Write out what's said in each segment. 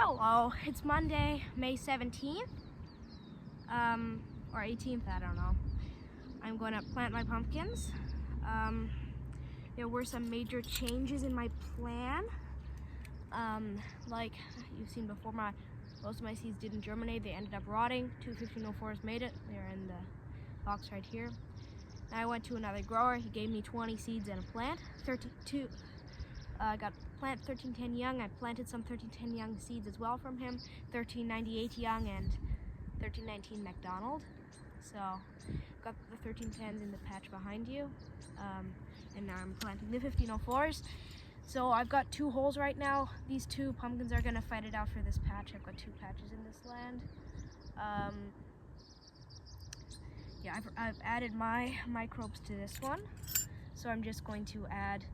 Hello, it's Monday, May 17th, or 18th, I don't know. I'm going to plant my pumpkins. There were some major changes in my plan. Like you've seen before, most of my seeds didn't germinate. They ended up rotting. 2 1504s made it. They're in the box right here. And I went to another grower. He gave me 20 seeds and a plant. Got plant 1310 young. I planted some 1310 young seeds as well from him. 1398 young and 1319 McDonald. So got the 1310s in the patch behind you. And now I'm planting the 1504s. So I've got 2 holes right now. These 2 pumpkins are gonna fight it out for this patch. I've got 2 patches in this land. Yeah, I've added my microbes to this one. So I'm just going to add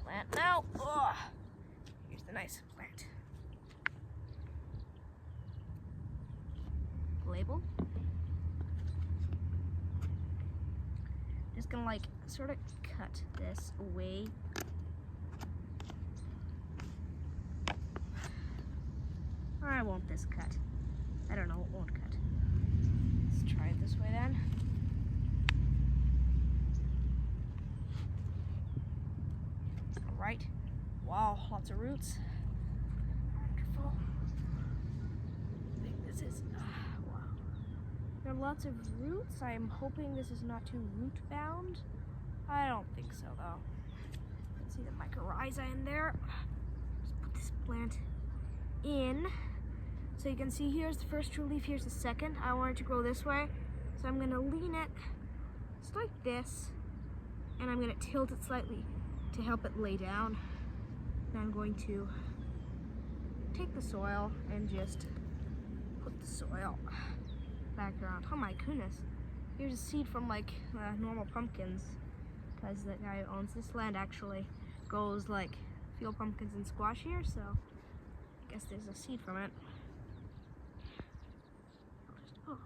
plant now. Oh, here's the nice plant. Label. Just gonna like sort of cut this away. Or I won't this cut. I don't know, it won't cut. Let's try it this way then. Alright. Wow, lots of roots. Wonderful. I think this is, wow. There are lots of roots. I'm hoping this is not too root bound. I don't think so though. You can see the mycorrhiza in there. Just put this plant in. So you can see here's the first true leaf, here's the second. I want it to grow this way. So I'm gonna lean it just like this, and I'm gonna tilt it slightly to help it lay down. And I'm going to take the soil and just put the soil back around. Oh my goodness. Here's a seed from like normal pumpkins, because the guy who owns this land actually grows like field pumpkins and squash here, so I guess there's a seed from it. Oh,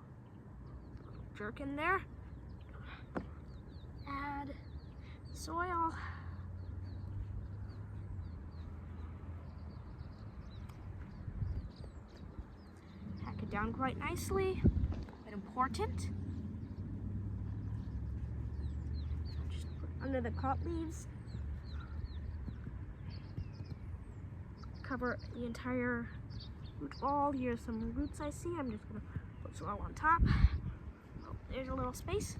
jerk in there. Add soil. Pack it down quite nicely. Quite important. Just put it under the cot leaves. Cover the entire root ball. Here's some roots I see. I'm just gonna put soil on top. Oh, there's a little space.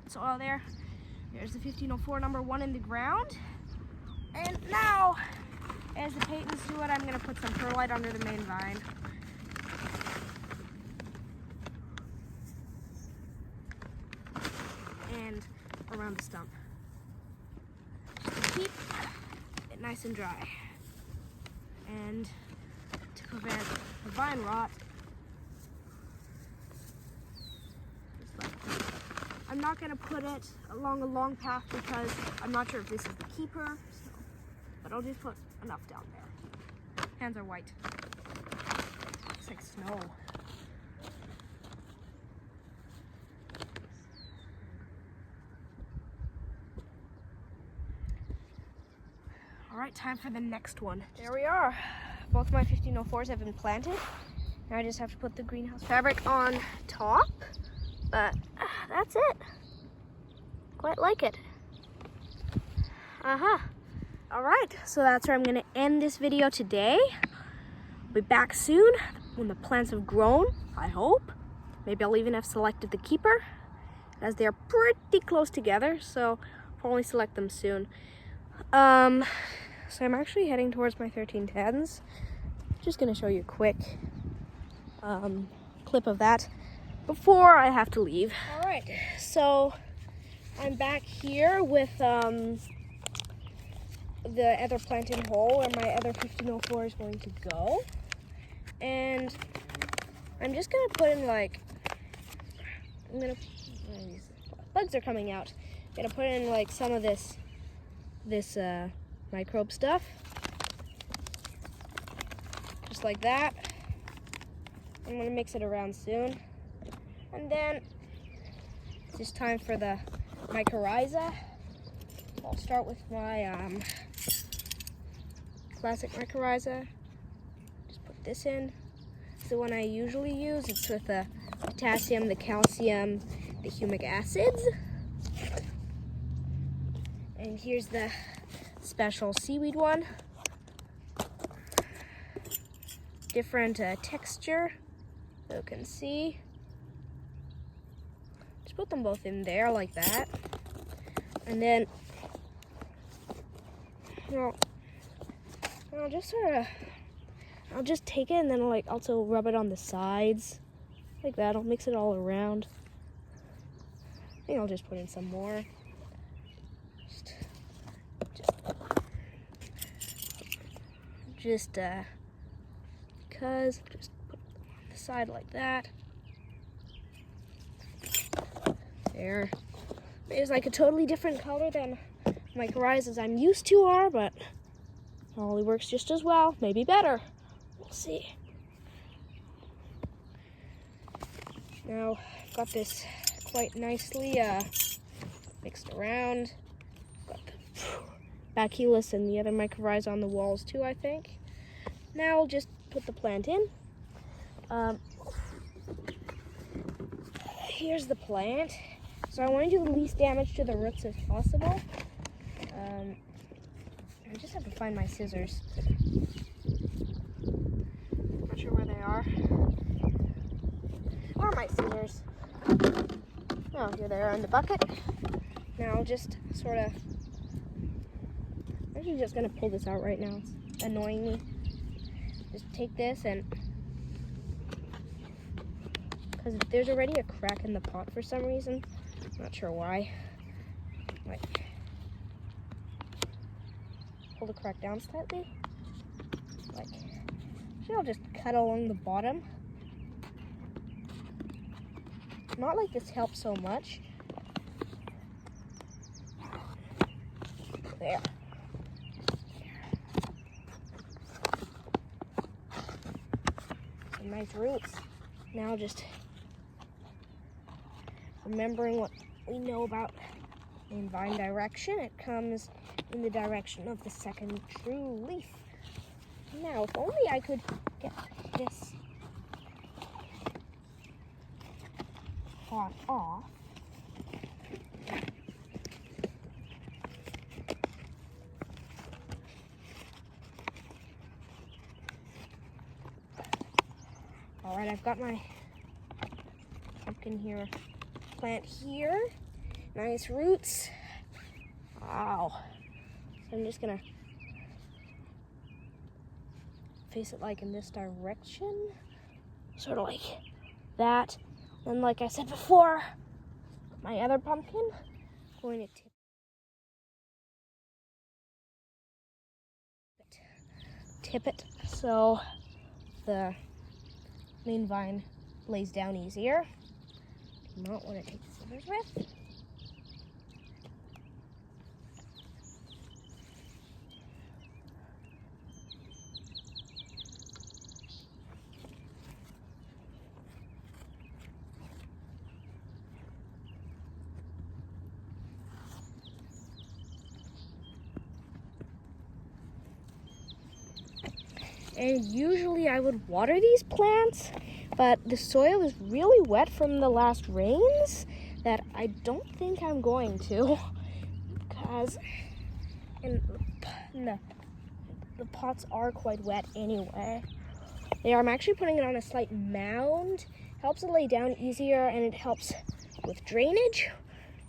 Soil there. There's the 1504 number 1 in the ground. And now, as the Paytons do it, I'm gonna put some perlite under the main vine. And around the stump. Just to keep it nice and dry. And to prevent the vine rot, just like this. I'm not going to put it along a long path because I'm not sure if this is the keeper, so, but I'll just put enough down there. Hands are white. It's like snow. All right, time for the next one. There we are. Both my 1504s have been planted. Now I just have to put the greenhouse fabric on top, but that's it. Quite like it. All right, so that's where I'm gonna end this video today. I'll be back soon when the plants have grown, I hope. Maybe I'll even have selected the keeper, as they're pretty close together, so I'll probably select them soon. So I'm actually heading towards my 1310s. Just gonna show you a quick clip of that before I have to leave. All right, so I'm back here with the other planting hole where my other 1504 is going to go. And I'm just gonna put in like, bugs are coming out. I'm gonna put in like some of this microbe stuff, just like that. I'm gonna mix it around soon, and then it's just time for the mycorrhiza. I'll start with my classic mycorrhiza. Just put this in. It's the one I usually use. It's with the potassium, the calcium, the humic acids. And here's the special seaweed one. Different texture, so you can see. Just put them both in there like that. And then, I'll just take it and then like also rub it on the sides like that. I'll mix it all around. I think I'll just put in some more. Just because, just put them on the side like that. There. It's like a totally different color than mycorrhizas I'm used to are, but probably works just as well, maybe better. We'll see. Now, got this quite nicely mixed around. Got the Bacillus and the other mycorrhiza on the walls too, I think. Now I'll just put the plant in. Here's the plant. So I want to do the least damage to the roots as possible. I just have to find my scissors. Not sure where they are. Where are my scissors? Oh, here they are in the bucket. Now I'll just sort of... I'm actually just going to pull this out right now. It's annoying me. Just take this and... Because there's already a crack in the pot for some reason. Not sure why. Like, pull the crack down slightly. Like, actually I'll just cut along the bottom. Not like this helps so much. There. Some nice roots. Now just remembering what we know about main vine direction. It comes in the direction of the second true leaf. Now, if only I could get this pot off. All right, I've got my pumpkin here. Plant here. Nice roots. Wow. So I'm just gonna face it like in this direction. Sort of like that. And like I said before, my other pumpkin, I'm going to tip it so the main vine lays down easier. Not want to take the scissors with. And usually I would water these plants, but the soil is really wet from the last rains that I don't think I'm going to, because the pots are quite wet anyway. I'm actually putting it on a slight mound. Helps it lay down easier, and it helps with drainage,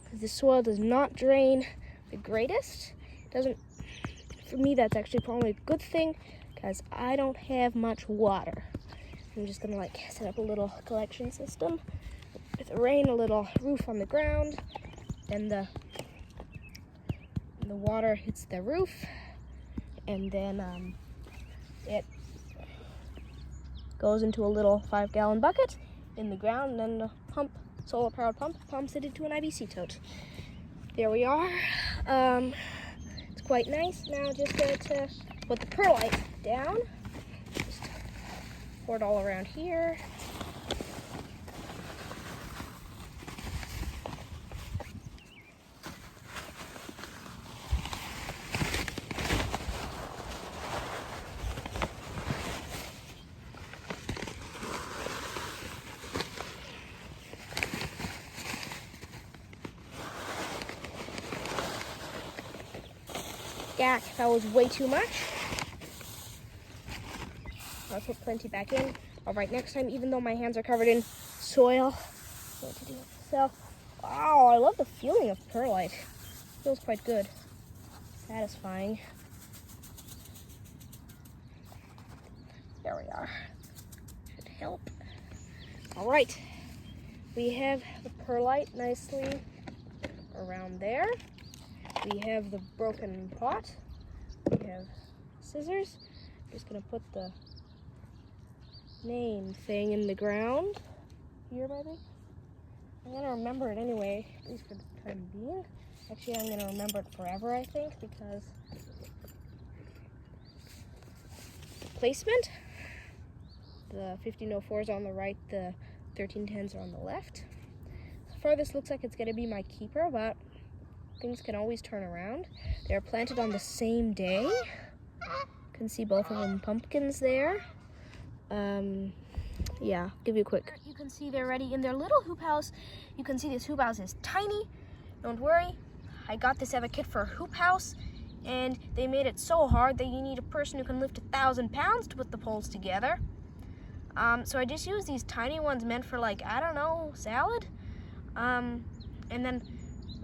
because the soil does not drain the greatest. For me, that's actually probably a good thing, because I don't have much water. I'm just gonna like set up a little collection system with the rain, a little roof on the ground, and the water hits the roof, and then it goes into a little 5-gallon bucket in the ground, and then the solar-powered pump pumps it into an IBC tote. There we are. It's quite nice. Now just to put the perlite down. Just pour it all around here. Gack, that was way too much. I'll put plenty back in. All right, next time, even though my hands are covered in soil, I'm going to do it myself. Wow, I love the feeling of perlite. Feels quite good. Satisfying. There we are. Should help. All right. We have the perlite nicely around there. We have the broken pot. We have scissors. I'm just gonna put the name thing in the ground here, maybe. I'm gonna remember it anyway, at least for the time being. Actually, I'm gonna remember it forever, I think, because the placement. The 1504s are on the right, the 1310s are on the left. So far, this looks like it's gonna be my keeper, but things can always turn around. They're planted on the same day. You can see both of them pumpkins there. Yeah, give you a quick. You can see they're ready in their little hoop house. You can see this hoop house is tiny. Don't worry, I got this other kit for a hoop house, and they made it so hard that you need a person who can lift 1,000 pounds to put the poles together. So I just used these tiny ones meant for, like, I don't know, salad. And then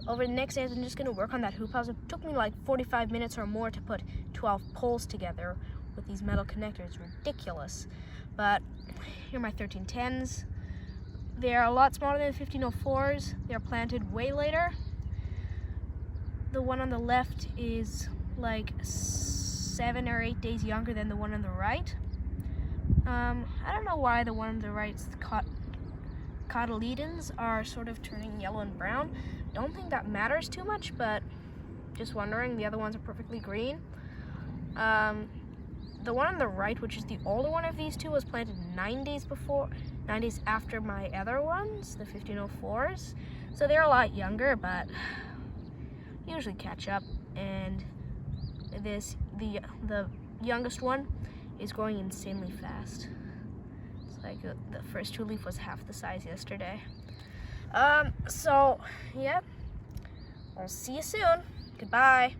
over the next days, I'm just gonna work on that hoop house. It took me like 45 minutes or more to put 12 poles together with these metal connectors. Ridiculous. But here are my 1310s. They're a lot smaller than the 1504s. They're planted way later. The one on the left is like 7 or 8 days younger than the one on the right. I don't know why the one on the right's cotyledons are sort of turning yellow and brown. Don't think that matters too much, but just wondering. The other ones are perfectly green. The one on the right, which is the older one of these two, was planted 9 days after my other ones, the 1504s. So they're a lot younger, but usually catch up. And the youngest one is growing insanely fast. It's like the first tulip was half the size yesterday. So, yep. I'll see you soon. Goodbye.